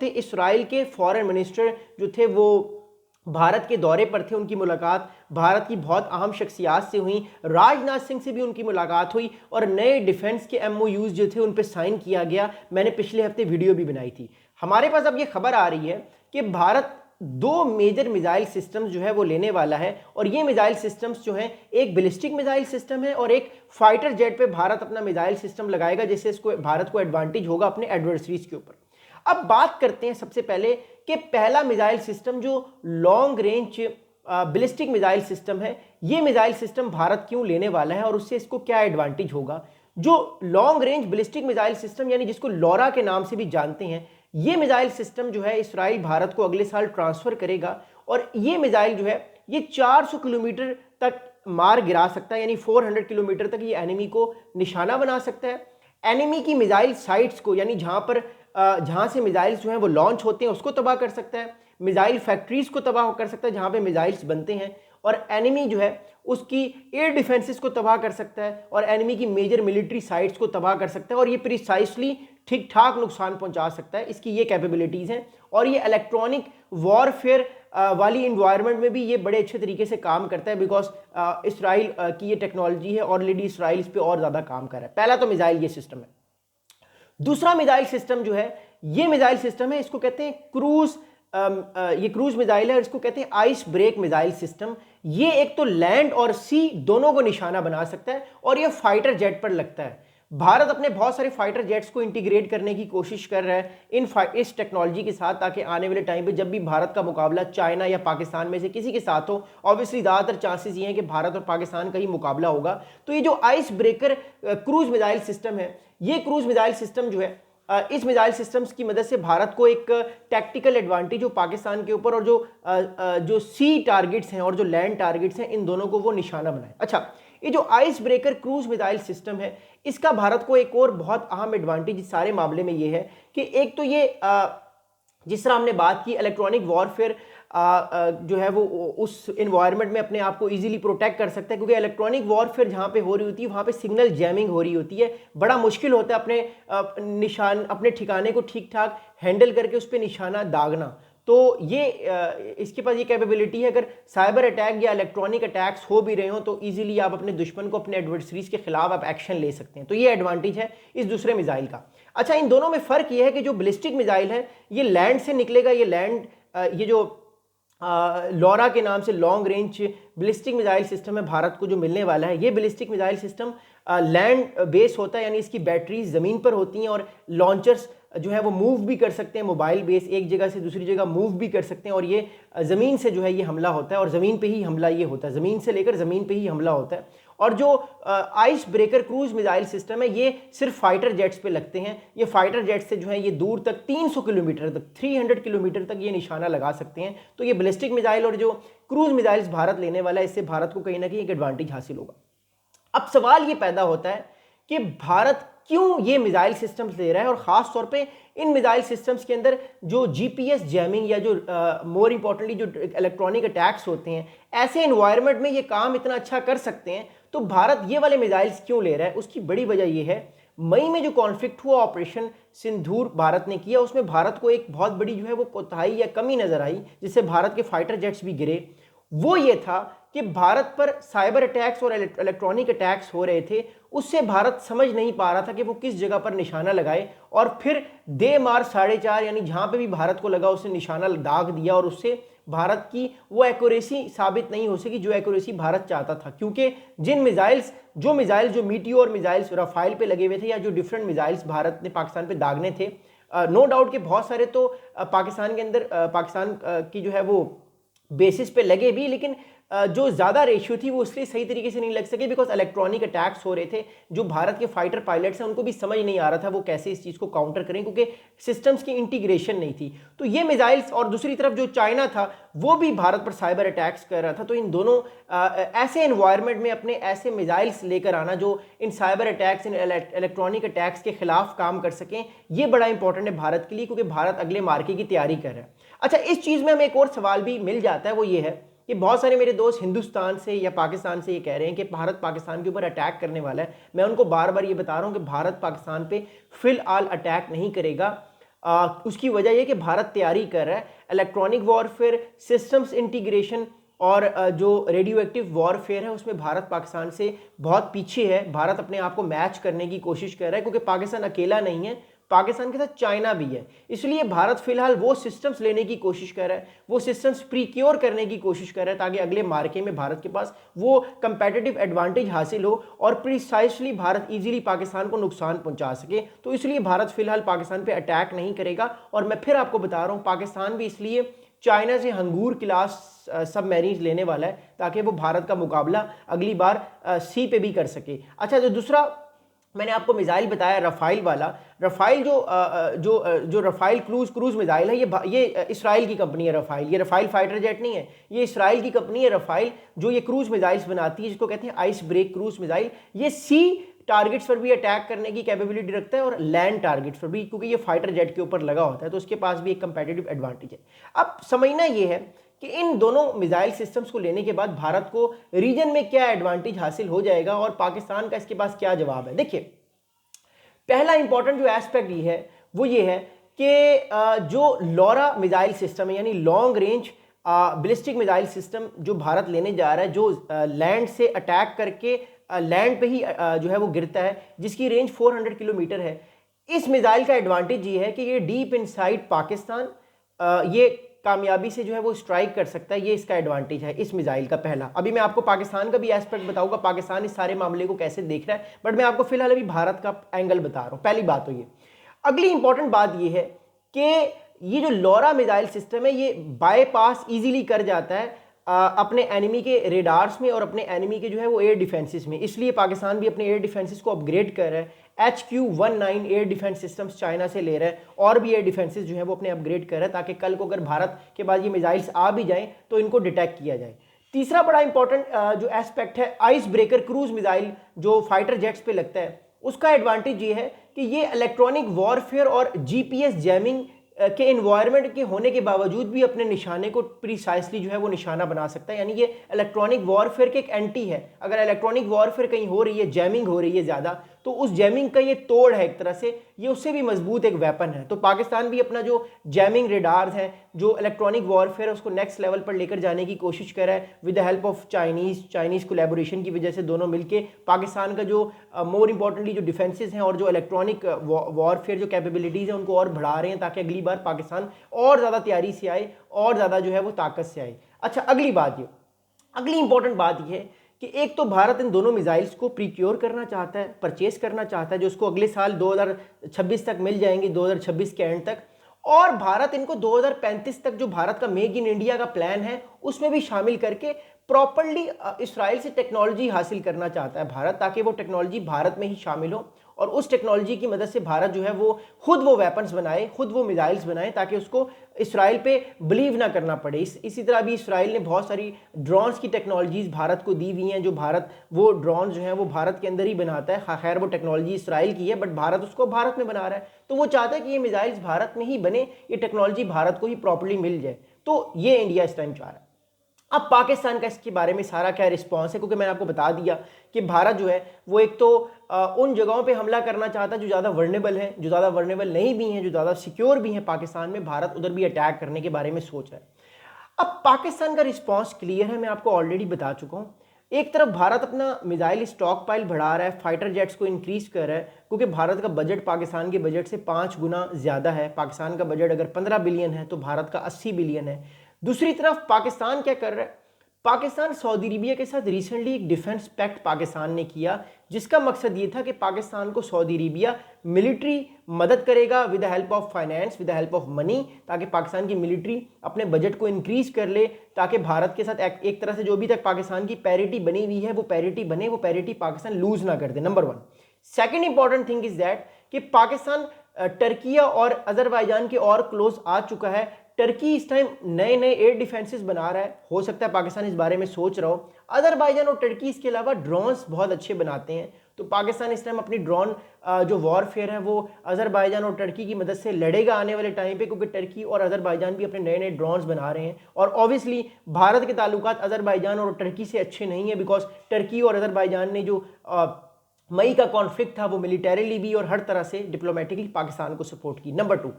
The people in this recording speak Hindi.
थे इसराइल के फॉरेन मिनिस्टर जो थे वो भारत के दौरे पर थे। उनकी मुलाकात भारत की बहुत अहम शख्सियात से हुई, राजनाथ सिंह से भी उनकी मुलाकात हुई और नए डिफेंस के MOUs जो थे उन पर साइन किया गया। मैंने पिछले हफ्ते वीडियो भी बनाई थी। हमारे पास अब ये खबर आ रही है कि भारत 2 मेजर मिसाइल सिस्टम्स जो है वो लेने वाला है और ये मिसाइल सिस्टम्स जो हैं एक बैलिस्टिक मिसाइल सिस्टम है और एक फाइटर जेट पे भारत अपना मिसाइल सिस्टम लगाएगा, जिससे इसको भारत को एडवांटेज होगा अपने एडवर्सरीज के ऊपर। अब बात करते हैं सबसे पहले कि पहला मिसाइल सिस्टम जो long range ballistic missile system है, ये मिसाइल सिस्टम भारत क्यों लेने वाला है और उससे इसको क्या एडवांटेज होगा। जो long range ballistic missile system यानी जिसको लॉरा के नाम से भी जानते हैं, ये मिसाइल सिस्टम जो है इसराइल भारत को अगले साल ट्रांसफर करेगा और ये मिसाइल जो है ये 400 किलोमीटर तक मार गिरा सकता है, यानी 400 किलोमीटर तक ये एनिमी को निशाना बना सकता है। एनिमी की मिसाइल साइट्स को, यानी जहां से मिसाइल्स जो हैं वो लॉन्च होते हैं, उसको तबाह कर सकता है। मिसाइल फैक्ट्रीज को तबाह कर सकता है जहां पे मिसाइल्स बनते हैं और एनिमी जो है उसकी एयर डिफेंसेस को तबाह कर सकता है और एनिमी की मेजर मिलिट्री साइट्स को तबाह कर सकता है और ये प्रिसाइसली ठीक ठाक नुकसान पहुंचा सकता है। इसकी ये कैपेबिलिटीज़ हैं और ये इलेक्ट्रॉनिक वॉरफेयर वाली इन्वायरमेंट में भी ये बड़े अच्छे तरीके से काम करता है, बिकॉज इसराइल की ये टेक्नोलॉजी है, ऑलरेडी इसराइल इस पर और ज़्यादा काम कर रहा है। पहला तो मिसाइल ये सिस्टम है। दूसरा मिसाइल सिस्टम जो है ये मिसाइल सिस्टम है, इसको कहते हैं क्रूज, ये क्रूज मिसाइल है, इसको कहते हैं आइस ब्रेक मिसाइल सिस्टम। ये एक तो लैंड और सी दोनों को निशाना बना सकता है और ये फाइटर जेट पर लगता है। भारत अपने बहुत सारे फाइटर जेट्स को इंटीग्रेट करने की कोशिश कर रहा है इस टेक्नोलॉजी के साथ, ताकि आने वाले टाइम पे जब भी भारत का मुकाबला चाइना या पाकिस्तान में से किसी के साथ हो, ऑब्वियसली ज़्यादातर चांसेस ये हैं कि भारत और पाकिस्तान का ही मुकाबला होगा। तो ये जो ice breaker cruise missile system है, ये क्रूज मिसाइल सिस्टम जो है इस मिसाइल सिस्टम्स की मदद से भारत को एक टैक्टिकल एडवांटेज हो पाकिस्तान के ऊपर, और जो सी टारगेट्स हैं और जो लैंड टारगेट्स हैं इन दोनों को वो निशाना बनाए। अच्छा, ये जो ice breaker cruise missile system है, इसका भारत को एक और बहुत अहम एडवांटेज इस सारे मामले में ये है कि एक तो ये जिस तरह हमने बात की इलेक्ट्रॉनिक वॉरफेयर जो है वो उस इन्वायरमेंट में अपने आप को इजीली प्रोटेक्ट कर सकता है, क्योंकि इलेक्ट्रॉनिक वॉरफेयर जहाँ पे हो रही होती है वहाँ पे सिग्नल जैमिंग हो रही होती है। बड़ा मुश्किल होता है अपने ठिकाने को ठीक ठाक हैंडल करके उस पर निशाना दागना। तो ये इसके पास ये कैपेबिलिटी है, अगर साइबर अटैक या इलेक्ट्रॉनिक अटैक्स हो भी रहे हो तो इजीली आप अपने दुश्मन को, अपने एडवर्सरीज के खिलाफ आप एक्शन ले सकते हैं। तो ये एडवांटेज है इस दूसरे मिसाइल का। अच्छा, इन दोनों में फ़र्क ये है कि जो बैलिस्टिक मिसाइल है ये लैंड से निकलेगा, ये जो लॉरा के नाम से long range ballistic missile system है भारत को जो मिलने वाला है, ये ballistic missile system land base होता है, यानी इसकी बैटरीज ज़मीन पर होती हैं और लॉन्चर्स जो है वो मूव भी कर सकते हैं, मोबाइल बेस एक जगह से दूसरी जगह मूव भी कर सकते हैं, और ये ज़मीन से जो है ये हमला होता है और ज़मीन पे ही हमला ये होता है, ज़मीन से लेकर ज़मीन पे ही हमला होता है। और जो ice breaker cruise missile system है ये सिर्फ फाइटर जेट्स पे लगते हैं। ये फाइटर जेट्स से जो है ये दूर तक 300 किलोमीटर तक, 300 किलोमीटर तक ये निशाना लगा सकते हैं। तो ये बैलिस्टिक मिसाइल और जो क्रूज मिसाइल्स भारत लेने वाला है, इससे भारत को कहीं ना कहीं एक एडवांटेज हासिल होगा। अब सवाल ये पैदा होता है कि भारत क्यों ये मिसाइल सिस्टम्स ले रहा है, और ख़ास तौर पे इन मिसाइल सिस्टम्स के अंदर जो GPS जैमिंग या जो मोर इंपॉर्टेंटली जो इलेक्ट्रॉनिक अटैक्स होते हैं, ऐसे इन्वायरमेंट में ये काम इतना अच्छा कर सकते हैं। तो भारत ये वाले मिसाइल्स क्यों ले रहा है, उसकी बड़ी वजह ये है, मई में जो कॉन्फ्लिक्ट हुआ ऑपरेशन सिंदूर भारत ने किया, उसमें भारत को एक बहुत बड़ी जो है वो कोताही या कमी नज़र आई, जिससे भारत के फाइटर जेट्स भी गिरे। वो ये था कि भारत पर साइबर अटैक्स और इलेक्ट्रॉनिक अटैक्स हो रहे थे, उससे भारत समझ नहीं पा रहा था कि वो किस जगह पर निशाना लगाए, और फिर दे मार 4.5 यानी जहाँ पे भी भारत को लगा उसने निशाना दाग दिया, और उससे भारत की वो एक्यूरेसी साबित नहीं हो सकी जो एक्यूरेसी भारत चाहता था। क्योंकि जो मिसाइल्स जो मीटियोर मिसाइल्स राफेल पे लगे हुए थे या जो डिफरेंट मिसाइल्स भारत ने पाकिस्तान पे दागने थे, नो डाउट कि बहुत सारे तो पाकिस्तान के अंदर पाकिस्तान की जो है वो बेसिस पे लगे भी, लेकिन जो ज़्यादा रेशियो थी वो इसलिए सही तरीके से नहीं लग सके बिकॉज इलेक्ट्रॉनिक अटैक्स हो रहे थे। जो भारत के फाइटर पायलट्स हैं उनको भी समझ नहीं आ रहा था वो कैसे इस चीज़ को काउंटर करें, क्योंकि सिस्टम्स की इंटीग्रेशन नहीं थी। तो ये मिसाइल्स, और दूसरी तरफ जो चाइना था वो भी भारत पर साइबर अटैक्स कर रहा था। तो इन दोनों ऐसे एनवायरनमेंट में अपने ऐसे मिसाइल्स लेकर आना जो इन साइबर अटैक्स, इन इलेक्ट्रॉनिक अटैक्स के खिलाफ काम कर सकें, ये बड़ा इंपॉर्टेंट है भारत के लिए, क्योंकि भारत अगले मार्के की तैयारी कर रहा है। अच्छा, इस चीज़ में हमें एक और सवाल भी मिल जाता है, वो ये है कि बहुत सारे मेरे दोस्त हिंदुस्तान से या पाकिस्तान से ये कह रहे हैं कि भारत पाकिस्तान के ऊपर अटैक करने वाला है। मैं उनको बार बार ये बता रहा हूँ कि भारत पाकिस्तान पे फिलहाल अटैक नहीं करेगा। उसकी वजह यह कि भारत तैयारी कर रहा है इलेक्ट्रॉनिक वॉरफेयर, सिस्टम्स इंटीग्रेशन और जो रेडियो एक्टिव वॉरफेयर है उसमें भारत पाकिस्तान से बहुत पीछे है। भारत अपने आप को मैच करने की कोशिश कर रहा है क्योंकि पाकिस्तान अकेला नहीं है, पाकिस्तान के साथ चाइना भी है। इसलिए भारत फिलहाल वो सिस्टम्स लेने की कोशिश कर रहा है, वो सिस्टम्स प्रीक्योर करने की कोशिश कर रहा है ताकि अगले मार्के में भारत के पास वो कंपेटिटिव एडवांटेज हासिल हो और प्रिसाइसली भारत इजीली पाकिस्तान को नुकसान पहुंचा सके। तो इसलिए भारत फिलहाल पाकिस्तान पे अटैक नहीं करेगा। और मैं फिर आपको बता रहा हूँ, पाकिस्तान भी इसलिए चाइना से हंगूर क्लास सबमरीन्स लेने वाला है ताकि वो भारत का मुकाबला अगली बार सी पे भी कर सके। अच्छा, जो दूसरा मैंने आपको मिसाइल बताया रफ़ाइल वाला, रफ़ाइल जो रफ़ाइल क्रूज़ मिसाइल है, ये इसराइल की कंपनी है रफ़ाइल। ये रफ़ाइल फाइटर जेट नहीं है, ये इसराइल की कंपनी है रफ़ाइल जो ये क्रूज़ मिसाइल्स बनाती है, जिसको कहते हैं आइस ब्रेक क्रूज़ मिसाइल। ये सी टारगेट्स पर भी अटैक करने की कैपेबिलिटी रखता है और लैंड टारगेट्स पर भी, क्योंकि ये फाइटर जेट के ऊपर लगा होता है तो उसके पास भी एक कंपेटिटिव एडवांटेज है। अब समझना ये है कि इन दोनों मिसाइल सिस्टम्स को लेने के बाद भारत को रीजन में क्या एडवांटेज हासिल हो जाएगा और पाकिस्तान का इसके पास क्या जवाब है। देखिए, पहला इंपॉर्टेंट जो एस्पेक्ट ये है वो ये है कि जो लॉरा मिसाइल सिस्टम है, यानी long range ballistic missile system जो भारत लेने जा रहा है, जो लैंड से अटैक करके लैंड पे ही जो है वो गिरता है, जिसकी रेंज 400 किलोमीटर है। इस मिसाइल का एडवांटेज ये है कि ये डीप इनसाइड पाकिस्तान ये कामयाबी से जो है वो स्ट्राइक कर सकता है। ये इसका एडवांटेज है इस मिसाइल का पहला। अभी मैं आपको पाकिस्तान का भी एस्पेक्ट बताऊंगा, पाकिस्तान इस सारे मामले को कैसे देख रहा है, बट मैं आपको फिलहाल अभी भारत का एंगल बता रहा हूँ। पहली बात तो ये। अगली इंपॉर्टेंट बात ये है कि ये जो लॉरा मिसाइल सिस्टम है ये बाईपास इजीली कर जाता है अपने एनिमी के रेडार्स में और अपने एनिमी के जो है वो एयर डिफेंसेस में। इसलिए पाकिस्तान भी अपने एयर डिफेंसेस को अपग्रेड कर रहा है। HQ-19 air defence systems China से ले रहा है और भी एयर डिफेंसेस जो है वो अपने अपग्रेड कर रहा है ताकि कल को अगर भारत के पास ये मिसाइल्स आ भी जाएं तो इनको डिटेक्ट किया जाए। तीसरा बड़ा इंपॉर्टेंट जो एस्पेक्ट है आइस ब्रेकर क्रूज मिसाइल जो फाइटर जेट्स पे लगता है, उसका एडवांटेज ये है कि ये इलेक्ट्रॉनिक वॉरफेयर और GPS जैमिंग के इन्वायरमेंट के होने के बावजूद भी अपने निशाने को प्रिसाइसली जो है वो निशाना बना सकता है। यानी ये इलेक्ट्रॉनिक वॉरफेयर के एक एंटी है। अगर इलेक्ट्रॉनिक वॉरफेयर कहीं हो रही है, जैमिंग हो रही है ज़्यादा, तो उस जैमिंग का ये तोड़ है एक तरह से, ये उससे भी मजबूत एक वेपन है। तो पाकिस्तान भी अपना जो जैमिंग रेडार्स हैं, जो इलेक्ट्रॉनिक वॉरफेयर है, उसको नेक्स्ट लेवल पर लेकर जाने की कोशिश कर रहा है with the help of Chinese collaboration की वजह से। दोनों मिलके पाकिस्तान का जो मोर इंपॉर्टेंटली जो डिफेंसेस हैं और जो इलेक्ट्रॉनिक वॉरफेयर जो कैपेबिलिटीज़ हैं उनको और बढ़ा रहे हैं ताकि अगली बार पाकिस्तान और ज़्यादा तैयारी से आए और ज़्यादा जो है वो ताकत से आए। अच्छा, अगली इंपॉर्टेंट बात ये है कि एक तो भारत इन दोनों मिसाइल्स को प्रीक्योर करना चाहता है, परचेस करना चाहता है, जो उसको अगले साल 2026 तक मिल जाएंगे, 2026 के एंड तक। और भारत इनको 2035 तक जो भारत का मेक इन इंडिया का प्लान है उसमें भी शामिल करके प्रॉपर्ली इसराइल से टेक्नोलॉजी हासिल करना चाहता है भारत, ताकि वो टेक्नोलॉजी भारत में ही शामिल हो और उस टेक्नोलॉजी की मदद से भारत जो है वो खुद वो वेपन्स बनाए, खुद वो मिसाइल्स बनाए, ताकि उसको इसराइल पे बिलीव ना करना पड़े। इसी तरह भी इसराइल ने बहुत सारी ड्रोन्स की टेक्नोलॉजीज़ भारत को दी हुई हैं, जो भारत वो ड्रोन जो है वो भारत के अंदर ही बनाता है। खैर वो टेक्नोलॉजी इसराइल की है बट भारत उसको भारत में बना रहा है, तो वो चाहता है कि ये मिसाइल्स भारत में ही बने, ये टेक्नोलॉजी भारत को ही प्रॉपर्ली मिल जाए। तो ये इंडिया इस टाइम चाह रहा है। अब पाकिस्तान का इसके बारे में सारा क्या रिस्पॉन्स है, क्योंकि मैंने आपको बता दिया कि भारत जो है वो एक तो उन जगहों पे हमला करना चाहता है जो ज़्यादा वर्नेबल हैं, जो ज़्यादा वर्नेबल नहीं भी हैं, जो ज़्यादा सिक्योर भी हैं पाकिस्तान में, भारत उधर भी अटैक करने के बारे में सोच रहा है। अब पाकिस्तान का रिस्पॉन्स क्लियर है, मैं आपको ऑलरेडी बता चुका हूँ। एक तरफ भारत अपना मिसाइल स्टॉक पाइल बढ़ा रहा है, फाइटर जेट्स को इंक्रीज कर रहा है, क्योंकि भारत का बजट पाकिस्तान के बजट से 5 गुना ज़्यादा है। पाकिस्तान का बजट अगर 15 बिलियन है तो भारत का 80 बिलियन है। दूसरी तरफ पाकिस्तान क्या कर रहा है, पाकिस्तान सऊदी अरेबिया के साथ रिसेंटली एक डिफेंस पैक्ट पाकिस्तान ने किया, जिसका मकसद ये था कि पाकिस्तान को सऊदी अरेबिया मिलिट्री मदद करेगा with the help of finance, with the help of money, ताकि पाकिस्तान की मिलिट्री अपने बजट को इंक्रीज कर ले, ताकि भारत के साथ एक तरह से जो भी तक पाकिस्तान की पैरिटी बनी हुई है वो पैरिटी बने, वो पैरिटी पाकिस्तान लूज ना कर दे, number 1। Second important thing is that कि पाकिस्तान टर्किया और अजरबैजान के और क्लोज आ चुका है। टर्की इस टाइम नए नए एयर डिफेंसेस बना रहा है, हो सकता है पाकिस्तान इस बारे में सोच रहा हो। अजरबैजान और टर्की इसके अलावा ड्रोन्स बहुत अच्छे बनाते हैं, तो पाकिस्तान इस टाइम अपनी ड्रोन जो वॉरफेयर है वो अजरबैजान और टर्की की मदद से लड़ेगा आने वाले टाइम पे, क्योंकि टर्की और अजरबैजान भी अपने नए नए ड्रोन्स बना रहे हैं। और ऑब्वियसली भारत के ताल्लुकात अजरबैजान और टर्की से अच्छे नहीं है, बिकॉज टर्की और अजरबैजान ने जो मई का कॉन्फ्लिक्ट था वो मिलिटरीली भी और हर तरह से डिप्लोमेटिकली पाकिस्तान को सपोर्ट की। नंबर 2,